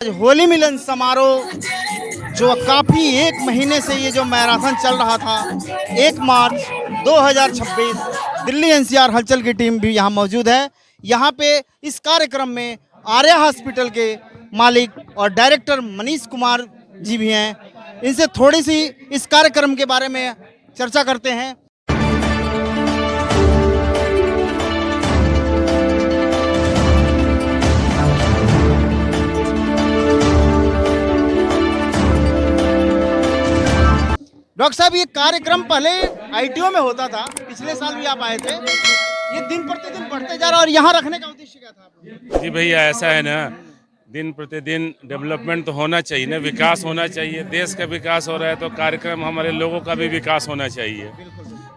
आज होली मिलन समारोह जो काफ़ी एक महीने से ये जो मैराथन चल रहा था, 1 मार्च 2026 दिल्ली एनसीआर हलचल की टीम भी यहाँ मौजूद है। यहाँ पे इस कार्यक्रम में आर्या हॉस्पिटल के मालिक और डायरेक्टर मनीष कुमार जी भी हैं। इनसे थोड़ी सी इस कार्यक्रम के बारे में चर्चा करते हैं। डॉक्टर साहब, ये कार्यक्रम पहले आईटीओ में होता था, पिछले साल भी आप आए थे। ये दिन प्रतिदिन बढ़ते जा रहा है और यहाँ रखने का उद्देश्य क्या था आपका? जी भैया, ऐसा है ना, दिन प्रतिदिन डेवलपमेंट तो होना चाहिए ना, विकास होना चाहिए। देश का विकास हो रहा है तो कार्यक्रम हमारे लोगों का भी विकास होना चाहिए।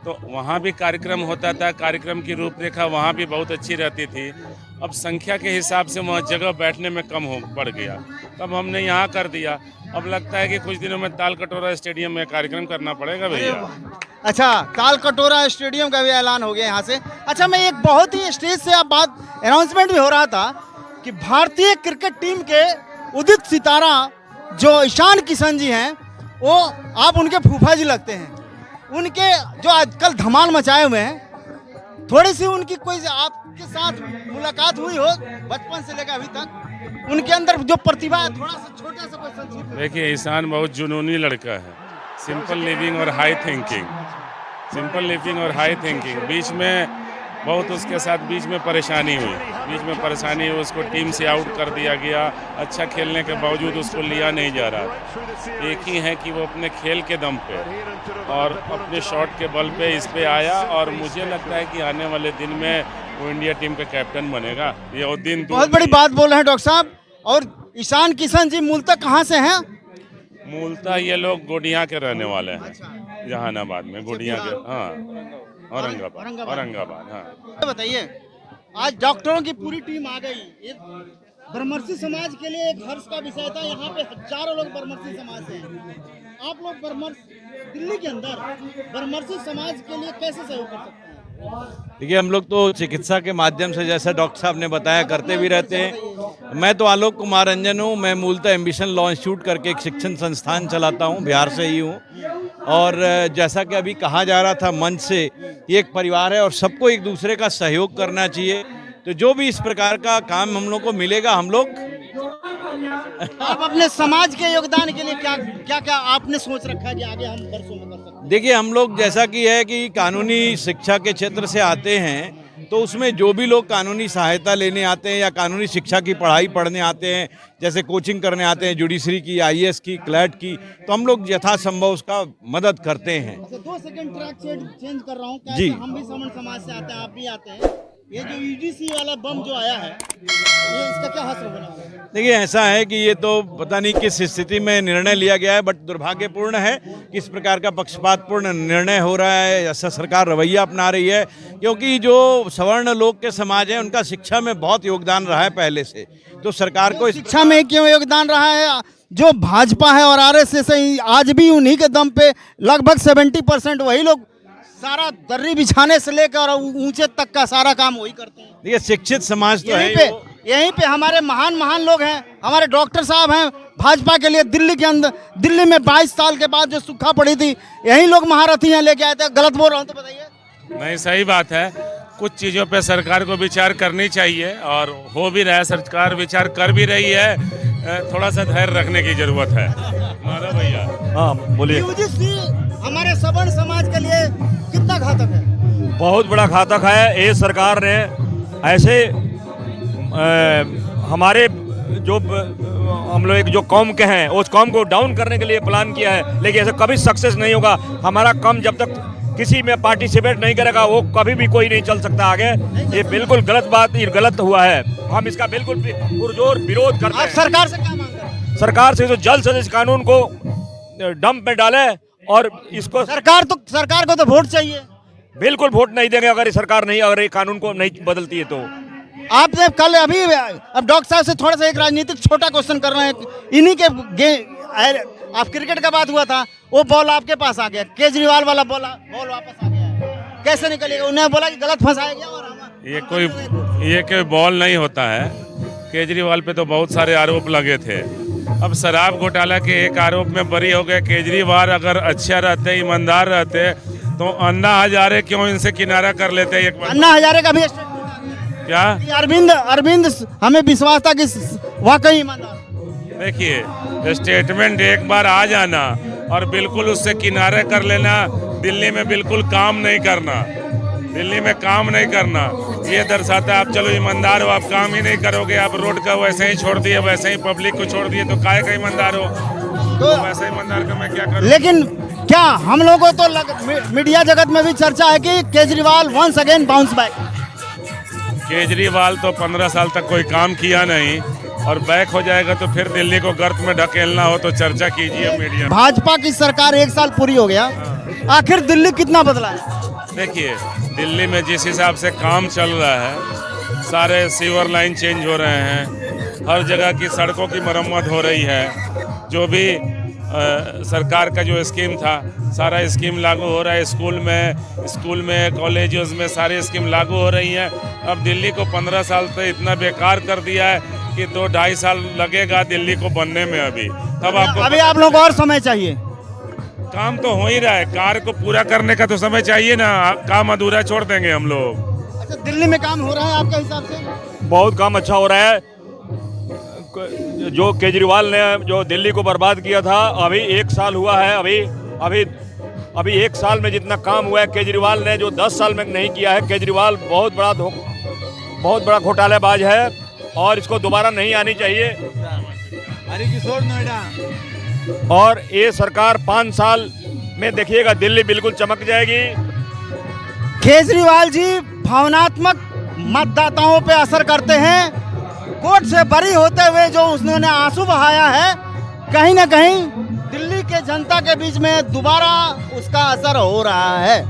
तो वहाँ भी कार्यक्रम होता था, कार्यक्रम की रूपरेखा वहाँ भी बहुत अच्छी रहती थी। अब संख्या के हिसाब से वहाँ जगह बैठने में कम हो पड़ गया, तब हमने यहाँ कर दिया। अब लगता है कि कुछ दिनों में ताल कटोरा स्टेडियम में कार्यक्रम करना पड़ेगा भैया। अच्छा, ताल कटोरा स्टेडियम का भी ऐलान हो गया यहाँ से। अच्छा, मैं एक बहुत ही स्टेज से आप बात अनाउंसमेंट भी हो रहा था कि भारतीय क्रिकेट टीम के उदित सितारा जो ईशान किशन जी हैं, वो आप उनके फूफा जी लगते हैं। उनके जो आजकल धमाल मचाए हुए हैं, थोड़ी सी उनकी कोई आपके साथ मुलाकात हुई हो बचपन से लेकर अभी तक, उनके अंदर जो प्रतिभा है, थोड़ा सा छोटा सा कोई संक्षिप्त। देखिए, ईशान बहुत जुनूनी लड़का है। सिंपल लिविंग और हाई थिंकिंग, सिंपल लिविंग और हाई थिंकिंग। बीच में बहुत उसके साथ बीच में परेशानी हुई, उसको टीम से आउट कर दिया गया। अच्छा खेलने के बावजूद उसको लिया नहीं जा रहा। एक ही है कि वो अपने खेल के दम पे और अपने शॉट के बल पे इस पे आया, और मुझे लगता है कि आने वाले दिन में वो इंडिया टीम का कैप्टन बनेगा। ये वो दिन बहुत बड़ी बात बोल रहे हैं डॉक्टर साहब। और ईशान किशन जी मूलतः कहाँ से हैं? मूलतः ये लोग गोडिया के रहने वाले हैं, जहानाबाद में गोडिया के। हाँ, औरंगाबाद। हाँ, बताइए, आज डॉक्टरों की पूरी टीम आ गई। ये ब्रह्मर्षि समाज के लिए एक हर्ष का विषय था। यहाँ पे हजारों लोग ब्रह्मर्षि समाज से हैं। आप लोग दिल्ली के अंदर ब्रह्मर्षि समाज के लिए कैसे सहयोग कर सकते हैं? देखिए, हम लोग तो चिकित्सा के माध्यम से, जैसा डॉक्टर साहब ने बताया, करते भी रहते हैं। मैं तो आलोक कुमार रंजन हूँ। मैं मूलतः एम्बिशन लॉ इंस्टीट्यूट करके एक शिक्षण संस्थान चलाता हूँ, बिहार से ही हूँ। और जैसा कि अभी कहा जा रहा था मंच से, ये एक परिवार है और सबको एक दूसरे का सहयोग करना चाहिए। तो जो भी इस प्रकार का काम हम लोग को मिलेगा, हम लोग आप अपने समाज के योगदान के लिए क्या आपने सोच रखा है कि आगे हम वर्षों में कर सकते हैं? देखिए, हम लोग जैसा कि है कि कानूनी शिक्षा के क्षेत्र से आते हैं, तो उसमें जो भी लोग कानूनी सहायता लेने आते हैं या कानूनी शिक्षा की पढ़ाई पढ़ने आते हैं, जैसे कोचिंग करने आते हैं जुडिशरी की, आईएएस की, क्लर्क की, तो हम लोग यथासंभव उसका मदद करते हैं। 2 सेकंड ट्रैक चेंज कर रहा हूँ। जी, हम भी समन समाज से आते हैं, आप भी आते हैं। ये जो ईडीसी वाला बम जो आया है, ये इसका क्या असर होने वाला है? देखिए, ऐसा है कि ये तो पता नहीं किस स्थिति में निर्णय लिया गया है, बट दुर्भाग्यपूर्ण है कि इस प्रकार का पक्षपातपूर्ण निर्णय हो रहा है। ऐसा सरकार रवैया अपना रही है, क्योंकि जो सवर्ण लोग के समाज है, उनका शिक्षा में बहुत योगदान रहा है पहले से। तो सरकार को शिक्षा में क्यों योगदान रहा है? जो भाजपा है और आरएसएस है, आज भी उन्हीं के दम पे लगभग 70% वही लोग सारा दर्री बिछाने से लेकर ऊंचे तक का सारा काम वही करते हैं। देखिए, शिक्षित समाज तो है। यहीं पे हमारे महान लोग हैं। हमारे डॉक्टर साहब हैं भाजपा के लिए। दिल्ली में 22 साल के बाद जो सूखा पड़ी थी, यही लोग महारथी हैं लेके आए थे। गलत बोल रहा हूँ तो बताइए। नहीं, सही बात है। कुछ चीज़ों पे सरकार को विचार करनी चाहिए, और हो भी रहा है, सरकार विचार कर भी रही है। थोड़ा सा धैर्य रखने की जरूरत है। मारो भैया। हाँ, बोलिए। यूजीसी हमारे सवर्ण समाज के लिए कितना घातक है? बहुत बड़ा घातक है। ये सरकार ने ऐसे हमारे जो हम लोग जो कौम के हैं, उस कौम को डाउन करने के लिए प्लान किया है, लेकिन ऐसा कभी सक्सेस नहीं होगा। हमारा कौम जब तक किसी में पार्टिसिपेट नहीं करेगा, वो कभी भी कोई नहीं चल सकता आगे। ये बिल्कुल गलत बात, ये गलत हुआ है। हम इसका बिल्कुल पुरजोर विरोध करते हैं। सरकार से क्या मांग रहे हैं? सरकार से तो जल्द से इस कानून को डंप में डाले, और इसको सरकार को तो वोट चाहिए। बिल्कुल वोट नहीं देंगे अगर ये कानून को नहीं बदलती है। तो आपने कल अब डॉक्टर साहब से थोड़ा सा एक राजनीतिक छोटा क्वेश्चन कर रहे हैं। इन्हीं के आप क्रिकेट का बात हुआ था, वो बॉल आपके पास आ गया, केजरीवाल वाला बॉल वापस आ गया, कैसे निकलेगा? उन्हें बोला कि गलत फंसाया गया। और ये कोई बॉल नहीं होता है। केजरीवाल पे तो बहुत सारे आरोप लगे थे। अब शराब घोटाला के एक आरोप में बरी हो गए। केजरीवाल अगर अच्छा रहते, ईमानदार रहते, तो अन्ना हजारे क्यों इनसे किनारा कर लेते एक बार? अन्ना हजारे का भी क्या अरविंद हमें विश्वास था कि वाकई ईमानदार। देखिए, स्टेटमेंट एक बार आ जाना और बिल्कुल उससे किनारे कर लेना, दिल्ली में बिल्कुल काम नहीं करना, दिल्ली में काम नहीं करना, ये दर्शाता है आप चलो ईमानदार हो, आप काम ही नहीं करोगे, आप रोड का वैसे ही छोड़ दिए, वैसे ही पब्लिक को छोड़ दिए, तो काहे का ईमानदार हो? तो वैसे ईमानदार का मैं क्या करूं? लेकिन क्या हम लोगों को मीडिया जगत में भी चर्चा है कि Kejriwal once again bounce back. Kejriwal तो 15 साल तक कोई काम किया नहीं और बैक हो जाएगा तो फिर दिल्ली को गर्त में ढकेलना हो तो चर्चा कीजिए मीडिया में। भाजपा की सरकार 1 साल पूरी हो गया, आखिर दिल्ली कितना बदला है? देखिए, दिल्ली में जिस हिसाब से काम चल रहा है, सारे सीवर लाइन चेंज हो रहे हैं, हर जगह की सड़कों की मरम्मत हो रही है, जो भी सरकार का जो स्कीम था सारा स्कीम लागू हो रहा है, स्कूल में कॉलेजेस में सारी स्कीम लागू हो रही हैं। अब दिल्ली को 15 साल से इतना बेकार कर दिया है कि 2-2.5 साल लगेगा दिल्ली को बनने में। तब आपको अभी आप लोगों को और समय चाहिए। काम तो हो ही रहा है, कार्य को पूरा करने का तो समय चाहिए ना, काम अधूरा छोड़ देंगे हम लोग। अच्छा, दिल्ली में काम हो रहा है आपके हिसाब से? बहुत काम अच्छा हो रहा है। जो केजरीवाल ने जो दिल्ली को बर्बाद किया था, अभी 1 साल हुआ है, अभी 1 साल में जितना काम हुआ है केजरीवाल ने जो 10 साल में नहीं किया है। केजरीवाल बहुत बड़ा घोटालेबाज है और इसको दोबारा नहीं आनी चाहिए। हरिकिशोर नोएडा। और ये सरकार 5 साल में देखिएगा दिल्ली बिल्कुल चमक जाएगी। केजरीवाल जी भावनात्मक मतदाताओं पे असर करते हैं। कोर्ट से बरी होते हुए जो उन्होंने आंसू बहाया है, कहीं ना कहीं दिल्ली के जनता के बीच में दोबारा उसका असर हो रहा है।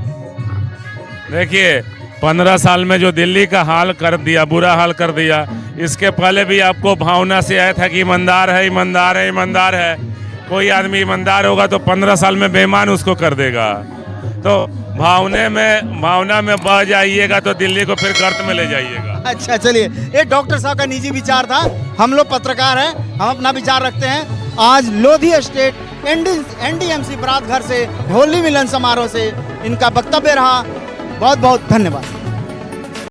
देखिए, 15 साल में जो दिल्ली का हाल कर दिया, बुरा हाल कर दिया, इसके पहले भी आपको भावना से आया था कि ईमानदार है, ईमानदार है, ईमानदार है। कोई आदमी ईमानदार होगा तो 15 साल में बेईमान उसको कर देगा। तो भावना में बह जाइएगा तो दिल्ली को फिर गर्त में ले जाइएगा। अच्छा, चलिए, ये डॉक्टर साहब का निजी विचार था। हम लोग पत्रकार हैं, हम अपना विचार रखते हैं। आज लोधी एस्टेट NDMC बरात घर से होली मिलन समारोह से इनका वक्तव्य रहा। बहुत बहुत धन्यवाद।